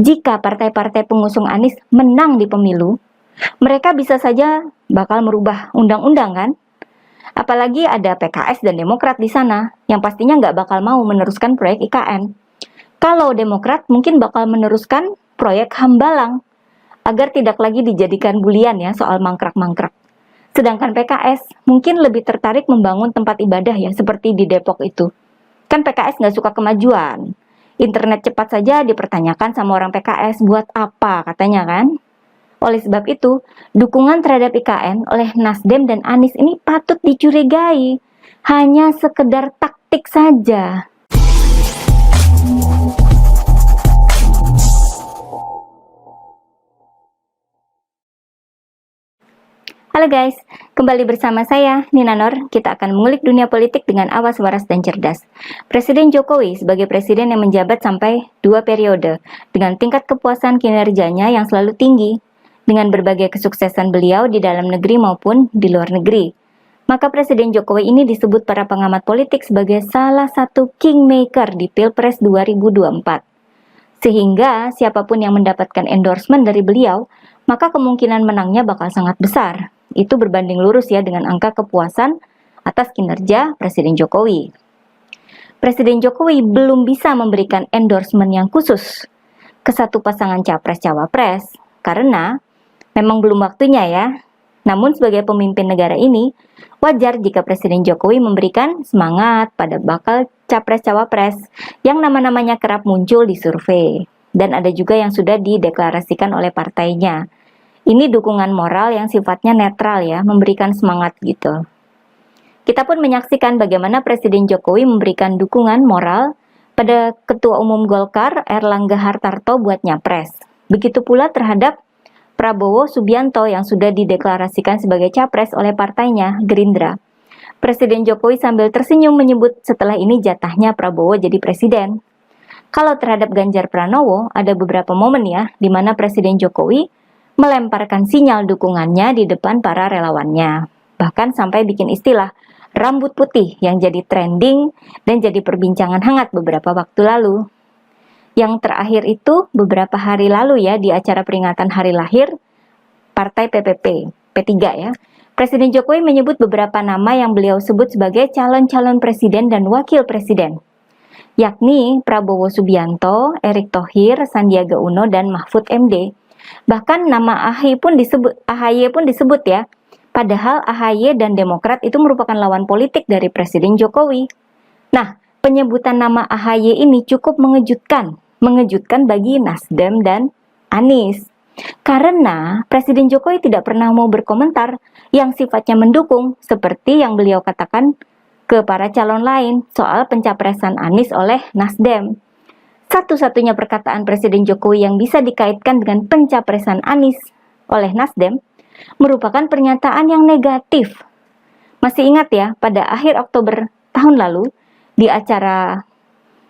Jika partai-partai pengusung Anies menang di pemilu, mereka bisa saja bakal merubah undang-undang kan? Apalagi ada PKS dan Demokrat di sana, yang pastinya nggak bakal mau meneruskan proyek IKN. Kalau Demokrat mungkin bakal meneruskan proyek Hambalang, agar tidak lagi dijadikan bulian ya soal mangkrak-mangkrak. Sedangkan PKS mungkin lebih tertarik membangun tempat ibadah ya, seperti di Depok itu. Kan PKS nggak suka kemajuan. Internet cepat saja dipertanyakan sama orang PKS, buat apa katanya kan? Oleh sebab itu, dukungan terhadap IKN oleh Nasdem dan Anies ini patut dicurigai. Hanya sekedar taktik saja. Halo guys, kembali bersama saya, Nina Nur. Kita akan mengulik dunia politik dengan awas, waras, dan cerdas. Presiden Jokowi sebagai presiden yang menjabat sampai 2 periode, dengan tingkat kepuasan kinerjanya yang selalu tinggi, dengan berbagai kesuksesan beliau di dalam negeri maupun di luar negeri. Maka Presiden Jokowi ini disebut para pengamat politik sebagai salah satu kingmaker di Pilpres 2024. Sehingga siapapun yang mendapatkan endorsement dari beliau, maka kemungkinan menangnya bakal sangat besar. Itu berbanding lurus ya dengan angka kepuasan atas kinerja Presiden Jokowi. Presiden Jokowi belum bisa memberikan endorsement yang khusus ke satu pasangan capres-cawapres karena memang belum waktunya ya. Namun sebagai pemimpin negara ini, wajar jika Presiden Jokowi memberikan semangat pada bakal capres-cawapres yang nama-namanya kerap muncul di survei. Dan ada juga yang sudah dideklarasikan oleh partainya. Ini dukungan moral yang sifatnya netral ya, memberikan semangat gitu. Kita pun menyaksikan bagaimana Presiden Jokowi memberikan dukungan moral pada Ketua Umum Golkar Erlangga Hartarto buat nyapres. Begitu pula terhadap Prabowo Subianto yang sudah dideklarasikan sebagai capres oleh partainya, Gerindra. Presiden Jokowi sambil tersenyum menyebut setelah ini jatahnya Prabowo jadi presiden. Kalau terhadap Ganjar Pranowo, ada beberapa momen ya, di mana Presiden Jokowi melemparkan sinyal dukungannya di depan para relawannya. Bahkan sampai bikin istilah rambut putih yang jadi trending dan jadi perbincangan hangat beberapa waktu lalu. Yang terakhir itu beberapa hari lalu ya, di acara peringatan hari lahir Partai PPP, P3 ya. Presiden Jokowi menyebut beberapa nama yang beliau sebut sebagai calon-calon presiden dan wakil presiden, yakni Prabowo Subianto, Erick Thohir, Sandiaga Uno, dan Mahfud MD. Bahkan nama AHY pun disebut ya. Padahal AHY dan Demokrat itu merupakan lawan politik dari Presiden Jokowi. Nah, penyebutan nama AHY ini cukup mengejutkan bagi Nasdem dan Anies. Karena Presiden Jokowi tidak pernah mau berkomentar yang sifatnya mendukung seperti yang beliau katakan ke para calon lain soal pencapresan Anies oleh Nasdem. Satu-satunya perkataan Presiden Jokowi yang bisa dikaitkan dengan pencapresan Anies oleh Nasdem merupakan pernyataan yang negatif. Masih ingat ya, pada akhir Oktober tahun lalu, di acara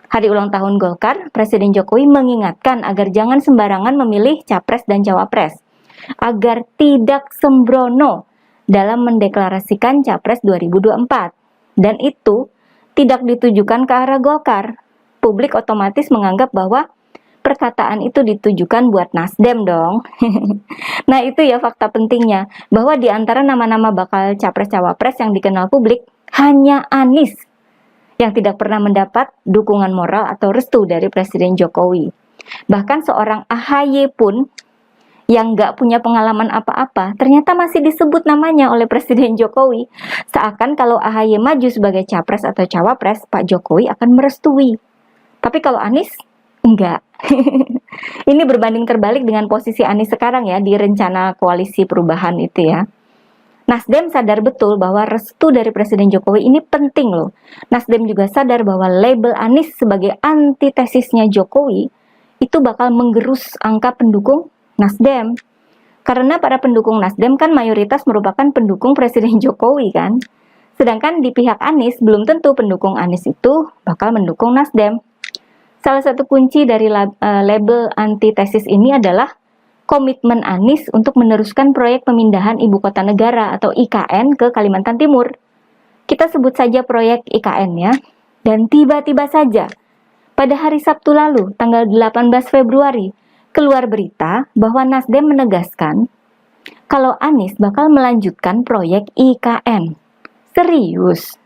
Hari Ulang Tahun Golkar, Presiden Jokowi mengingatkan agar jangan sembarangan memilih capres dan cawapres, agar tidak sembrono dalam mendeklarasikan capres 2024. Dan itu tidak ditujukan ke arah Golkar. Publik otomatis menganggap bahwa perkataan itu ditujukan buat Nasdem dong. Nah itu ya fakta pentingnya, bahwa di antara nama-nama bakal capres-cawapres yang dikenal publik, hanya Anies yang tidak pernah mendapat dukungan moral atau restu dari Presiden Jokowi. Bahkan seorang AHY pun yang nggak punya pengalaman apa-apa, ternyata masih disebut namanya oleh Presiden Jokowi. Seakan kalau AHY maju sebagai capres atau cawapres, Pak Jokowi akan merestui. Tapi kalau Anies, enggak. Ini berbanding terbalik dengan posisi Anies sekarang ya, di rencana koalisi perubahan itu ya. Nasdem sadar betul bahwa restu dari Presiden Jokowi ini penting loh. Nasdem juga sadar bahwa label Anies sebagai antitesisnya Jokowi itu bakal menggerus angka pendukung Nasdem. Karena para pendukung Nasdem kan mayoritas merupakan pendukung Presiden Jokowi kan. Sedangkan di pihak Anies belum tentu pendukung Anies itu bakal mendukung Nasdem. Salah satu kunci dari label antitesis ini adalah komitmen Anies untuk meneruskan proyek pemindahan ibu kota negara atau IKN ke Kalimantan Timur. Kita sebut saja proyek IKN ya. Dan tiba-tiba saja pada hari Sabtu lalu, tanggal 18 Februari, keluar berita bahwa Nasdem menegaskan kalau Anies bakal melanjutkan proyek IKN. Serius?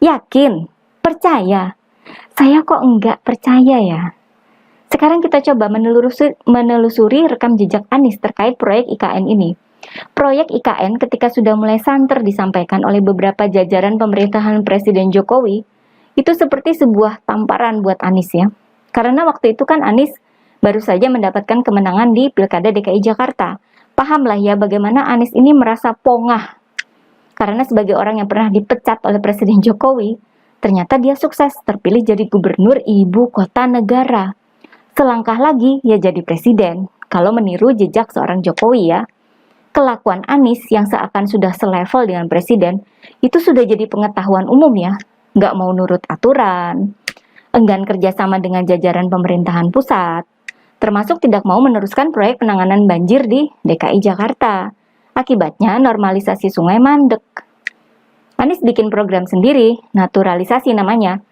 Yakin? Percaya? Saya kok enggak percaya ya. Sekarang kita coba menelusuri rekam jejak Anies terkait proyek IKN ini. Proyek IKN ketika sudah mulai santer disampaikan oleh beberapa jajaran pemerintahan Presiden Jokowi, itu seperti sebuah tamparan buat Anies ya. Karena waktu itu kan Anies baru saja mendapatkan kemenangan di Pilkada DKI Jakarta. Pahamlah ya bagaimana Anies ini merasa pongah. Karena sebagai orang yang pernah dipecat oleh Presiden Jokowi, ternyata dia sukses terpilih jadi gubernur ibu kota negara. Selangkah lagi ya jadi presiden, kalau meniru jejak seorang Jokowi ya. Kelakuan Anies yang seakan sudah selevel dengan presiden, itu sudah jadi pengetahuan umum ya. Nggak mau nurut aturan, enggan kerjasama dengan jajaran pemerintahan pusat, termasuk tidak mau meneruskan proyek penanganan banjir di DKI Jakarta. Akibatnya normalisasi sungai mandek. Anies bikin program sendiri, naturalisasi namanya,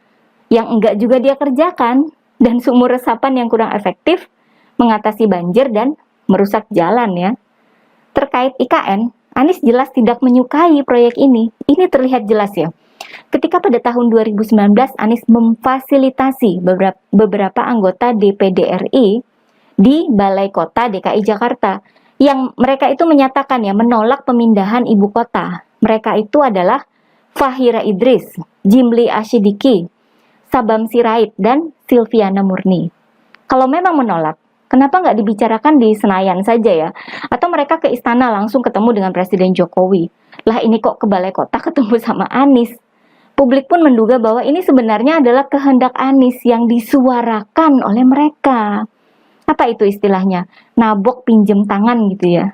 yang enggak juga dia kerjakan, dan sumur resapan yang kurang efektif mengatasi banjir dan merusak jalan ya. Terkait IKN, Anies jelas tidak menyukai proyek ini. Ini terlihat jelas ya. Ketika pada tahun 2019 Anies memfasilitasi beberapa anggota DPD RI di Balai Kota DKI Jakarta yang mereka itu menyatakan ya menolak pemindahan ibu kota. Mereka itu adalah Fahira Idris, Jimli Asyidiki, Sabam Sirait, dan Silviana Murni. Kalau memang menolak, kenapa nggak dibicarakan di Senayan saja ya? Atau mereka ke istana langsung ketemu dengan Presiden Jokowi? Lah ini kok ke Balai Kota ketemu sama Anies? Publik pun menduga bahwa ini sebenarnya adalah kehendak Anies yang disuarakan oleh mereka. Apa itu istilahnya? Nabok pinjem tangan gitu ya.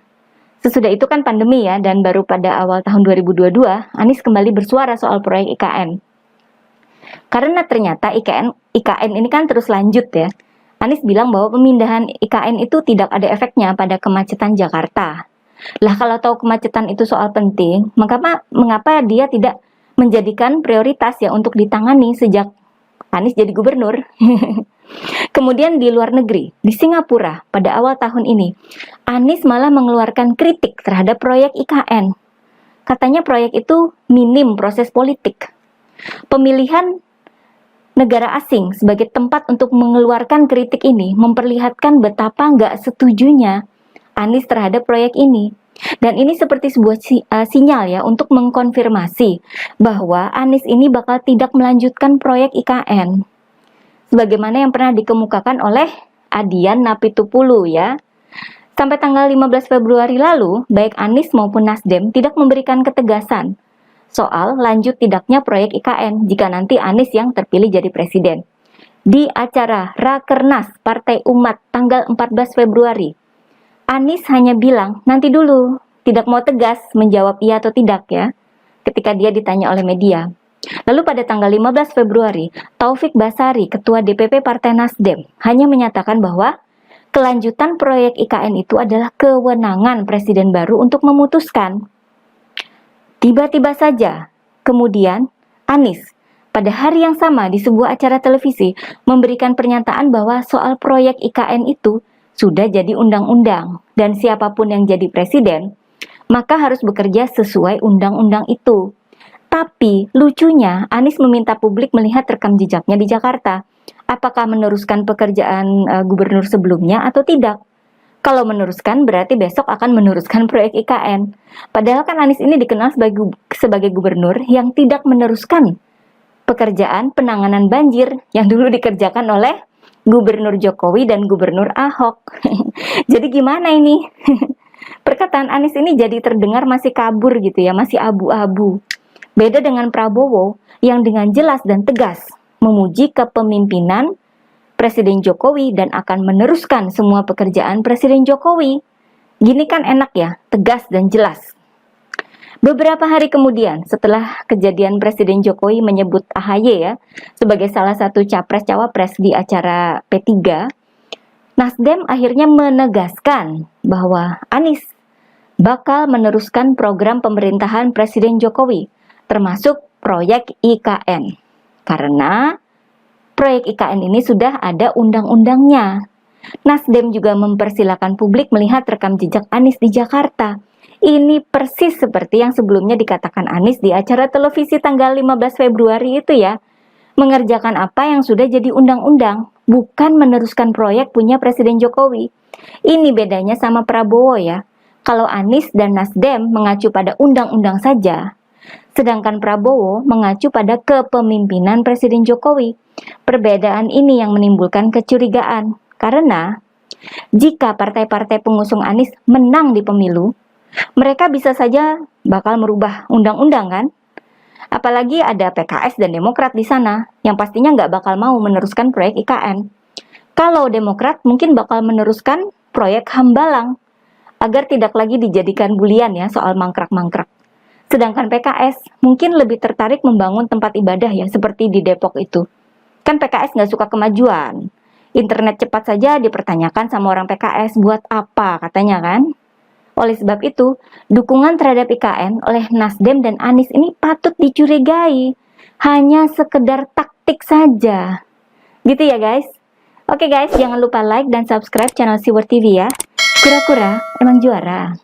Sesudah itu kan pandemi ya, dan baru pada awal tahun 2022, Anies kembali bersuara soal proyek IKN. Karena ternyata IKN ini kan terus lanjut ya. Anies bilang bahwa pemindahan IKN itu tidak ada efeknya pada kemacetan Jakarta. Lah kalau tahu kemacetan itu soal penting, mengapa dia tidak menjadikan prioritas ya untuk ditangani sejak Anies jadi gubernur? Kemudian di luar negeri, di Singapura pada awal tahun ini, Anies malah mengeluarkan kritik terhadap proyek IKN. Katanya proyek itu minim proses politik. Pemilihan negara asing sebagai tempat untuk mengeluarkan kritik ini memperlihatkan betapa nggak setujunya Anies terhadap proyek ini. Dan ini seperti sebuah sinyal ya untuk mengkonfirmasi bahwa Anies ini bakal tidak melanjutkan proyek IKN. Sebagaimana yang pernah dikemukakan oleh Adian Napitupulu ya. Sampai tanggal 15 Februari lalu, baik Anies maupun Nasdem tidak memberikan ketegasan soal lanjut tidaknya proyek IKN jika nanti Anies yang terpilih jadi presiden. Di acara Rakernas Partai Umat tanggal 14 Februari, Anies hanya bilang nanti dulu, tidak mau tegas menjawab iya atau tidak ya, ketika dia ditanya oleh media. Lalu pada tanggal 15 Februari, Taufik Basari, Ketua DPP Partai Nasdem, hanya menyatakan bahwa kelanjutan proyek IKN itu adalah kewenangan presiden baru untuk memutuskan. Tiba-tiba saja, kemudian Anies pada hari yang sama di sebuah acara televisi memberikan pernyataan bahwa soal proyek IKN itu sudah jadi undang-undang dan siapapun yang jadi presiden maka harus bekerja sesuai undang-undang itu. Tapi lucunya Anies meminta publik melihat rekam jejaknya di Jakarta. Apakah meneruskan pekerjaan gubernur sebelumnya atau tidak? Kalau meneruskan berarti besok akan meneruskan proyek IKN. Padahal kan Anies ini dikenal sebagai gubernur yang tidak meneruskan pekerjaan penanganan banjir yang dulu dikerjakan oleh Gubernur Jokowi dan Gubernur Ahok. Jadi gimana ini? Perkataan Anies ini jadi terdengar masih kabur gitu ya, masih abu-abu. Beda dengan Prabowo yang dengan jelas dan tegas memuji kepemimpinan Presiden Jokowi dan akan meneruskan semua pekerjaan Presiden Jokowi. Gini kan enak ya, tegas dan jelas. Beberapa hari kemudian setelah kejadian Presiden Jokowi menyebut AHY ya sebagai salah satu capres-cawapres di acara P3, Nasdem akhirnya menegaskan bahwa Anies bakal meneruskan program pemerintahan Presiden Jokowi, termasuk proyek IKN. Karena proyek IKN ini sudah ada undang-undangnya. Nasdem juga mempersilahkan publik melihat rekam jejak Anies di Jakarta. Ini persis seperti yang sebelumnya dikatakan Anies di acara televisi tanggal 15 Februari itu ya. Mengerjakan apa yang sudah jadi undang-undang, bukan meneruskan proyek punya Presiden Jokowi. Ini bedanya sama Prabowo ya. Kalau Anies dan Nasdem mengacu pada undang-undang saja, sedangkan Prabowo mengacu pada kepemimpinan Presiden Jokowi. Perbedaan ini yang menimbulkan kecurigaan, karena jika partai-partai pengusung Anies menang di pemilu, mereka bisa saja bakal merubah undang-undang kan? Apalagi ada PKS dan Demokrat di sana, yang pastinya nggak bakal mau meneruskan proyek IKN. Kalau Demokrat mungkin bakal meneruskan proyek Hambalang, agar tidak lagi dijadikan bulian ya soal mangkrak-mangkrak. Sedangkan PKS mungkin lebih tertarik membangun tempat ibadah ya, seperti di Depok itu. Kan PKS nggak suka kemajuan. Internet cepat saja dipertanyakan sama orang PKS, buat apa katanya kan? Oleh sebab itu, dukungan terhadap IKN oleh Nasdem dan Anies ini patut dicurigai. Hanya sekedar taktik saja. Gitu ya guys. Oke guys, jangan lupa like dan subscribe channel Siwar TV ya. Kura-kura emang juara.